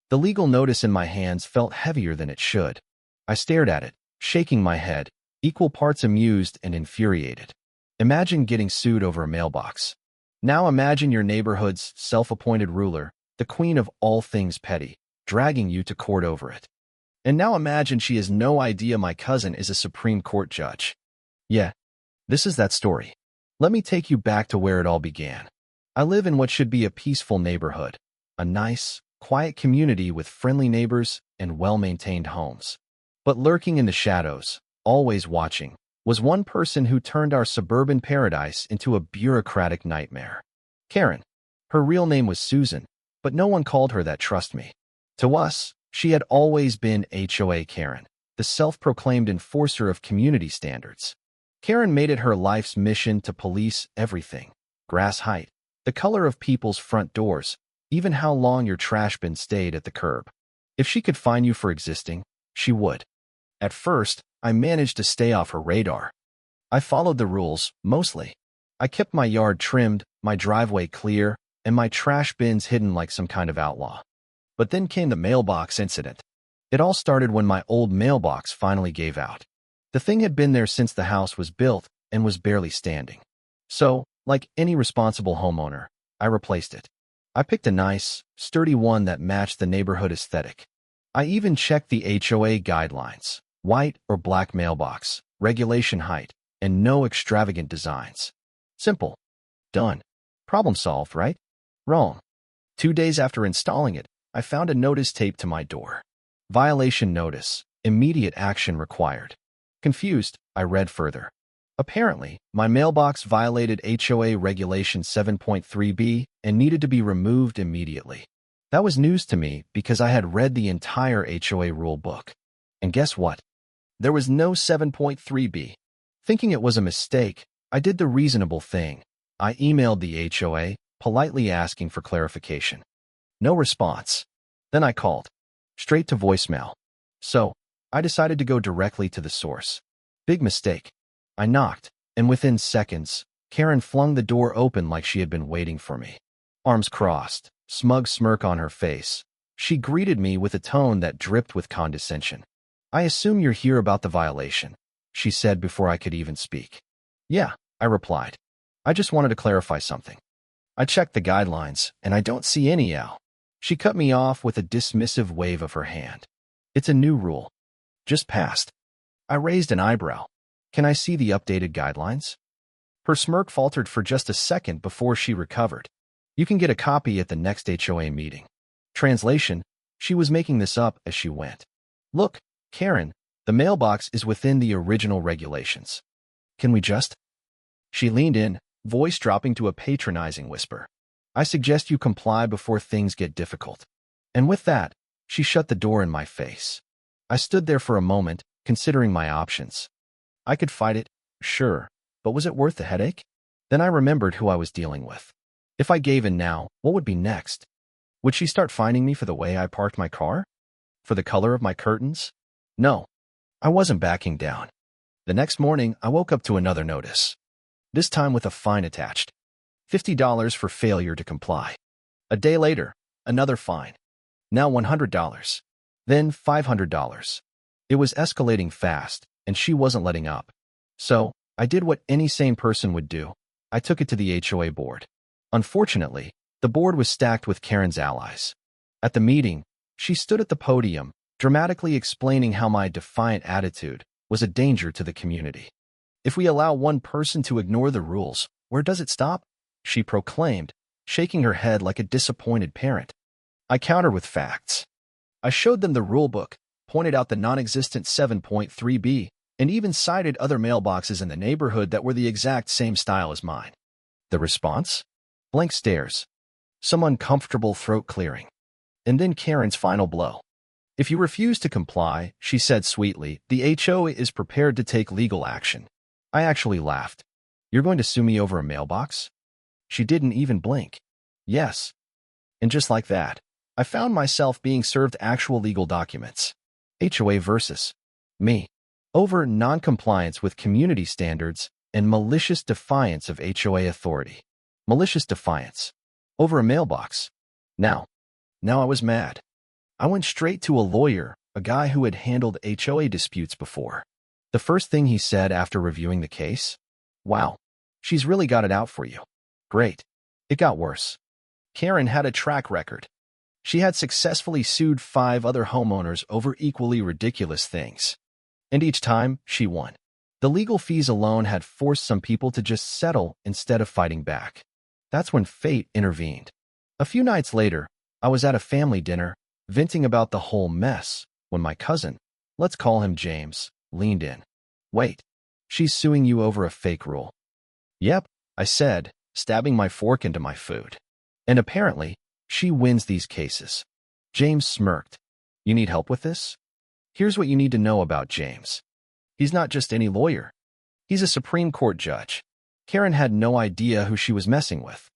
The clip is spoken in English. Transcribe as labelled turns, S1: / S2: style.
S1: The legal notice in my hands felt heavier than it should. I stared at it, shaking my head, equal parts amused and infuriated. Imagine getting sued over a mailbox. Now imagine your neighborhood's self-appointed ruler, the queen of all things petty, dragging you to court over it. And now imagine she has no idea my cousin is a Supreme Court judge. Yeah, this is that story. Let me take you back to where it all began. I live in what should be a peaceful neighborhood, a nice, quiet community with friendly neighbors and well-maintained homes. But lurking in the shadows, always watching, was one person who turned our suburban paradise into a bureaucratic nightmare. Karen. Her real name was Susan, but no one called her that, trust me. To us, she had always been HOA Karen, the self-proclaimed enforcer of community standards. Karen made it her life's mission to police everything: grass height, the color of people's front doors, even how long your trash bin stayed at the curb. If she could fine you for existing, she would. At first, I managed to stay off her radar. I followed the rules, mostly. I kept my yard trimmed, my driveway clear, and my trash bins hidden like some kind of outlaw. But then came the mailbox incident. It all started when my old mailbox finally gave out. The thing had been there since the house was built and was barely standing. So, like any responsible homeowner, I replaced it. I picked a nice, sturdy one that matched the neighborhood aesthetic. I even checked the HOA guidelines: white or black mailbox, regulation height, and no extravagant designs. Simple. Done. Problem solved, right? Wrong. 2 days after installing it, I found a notice taped to my door. Violation notice. Immediate action required. Confused, I read further. Apparently, my mailbox violated HOA Regulation 7.3b and needed to be removed immediately. That was news to me because I had read the entire HOA rule book. And guess what? There was no 7.3b. Thinking it was a mistake, I did the reasonable thing. I emailed the HOA, politely asking for clarification. No response. Then I called. Straight to voicemail. So, I decided to go directly to the source. Big mistake. I knocked, and within seconds, Karen flung the door open like she had been waiting for me. Arms crossed, smug smirk on her face. She greeted me with a tone that dripped with condescension. "I assume you're here about the violation," she said before I could even speak. "Yeah," I replied. "I just wanted to clarify something. I checked the guidelines, and I don't see any L." She cut me off with a dismissive wave of her hand. "It's a new rule. Just passed." I raised an eyebrow. "Can I see the updated guidelines?" Her smirk faltered for just a second before she recovered. "You can get a copy at the next HOA meeting." Translation: she was making this up as she went. "Look, Karen, the mailbox is within the original regulations. Can we just—" She leaned in, voice dropping to a patronizing whisper. "I suggest you comply before things get difficult." And with that, she shut the door in my face. I stood there for a moment, considering my options. I could fight it, sure, but was it worth the headache? Then I remembered who I was dealing with. If I gave in now, what would be next? Would she start fining me for the way I parked my car? For the color of my curtains? No, I wasn't backing down. The next morning, I woke up to another notice. This time with a fine attached. $50 for failure to comply. A day later, another fine. Now $100. Then $500. It was escalating fast, and she wasn't letting up. So, I did what any sane person would do. I took it to the HOA board. Unfortunately, the board was stacked with Karen's allies. At the meeting, she stood at the podium, dramatically explaining how my defiant attitude was a danger to the community. "If we allow one person to ignore the rules, where does it stop?" she proclaimed, shaking her head like a disappointed parent. I countered with facts. I showed them the rulebook, pointed out the non-existent 7.3b, and even cited other mailboxes in the neighborhood that were the exact same style as mine. The response? Blank stares. Some uncomfortable throat clearing. And then Karen's final blow. "If you refuse to comply," she said sweetly, "the HOA is prepared to take legal action." I actually laughed. "You're going to sue me over a mailbox?" She didn't even blink. "Yes." And just like that, I found myself being served actual legal documents. HOA versus me. Over non-compliance with community standards and malicious defiance of HOA authority. Malicious defiance. Over a mailbox. Now I was mad. I went straight to a lawyer, a guy who had handled HOA disputes before. The first thing he said after reviewing the case? Wow, she's really got it out for you. Great. It got worse. Karen had a track record. She had successfully sued 5 other homeowners over equally ridiculous things. And each time, she won. The legal fees alone had forced some people to just settle instead of fighting back. That's when fate intervened. A few nights later, I was at a family dinner, venting about the whole mess, when my cousin, let's call him James, leaned in. Wait, she's suing you over a fake rule. Yep, I said, stabbing my fork into my food. And apparently, she wins these cases. James smirked. You need help with this? Here's what you need to know about James. He's not just any lawyer. He's a Supreme Court judge. Karen had no idea who she was messing with.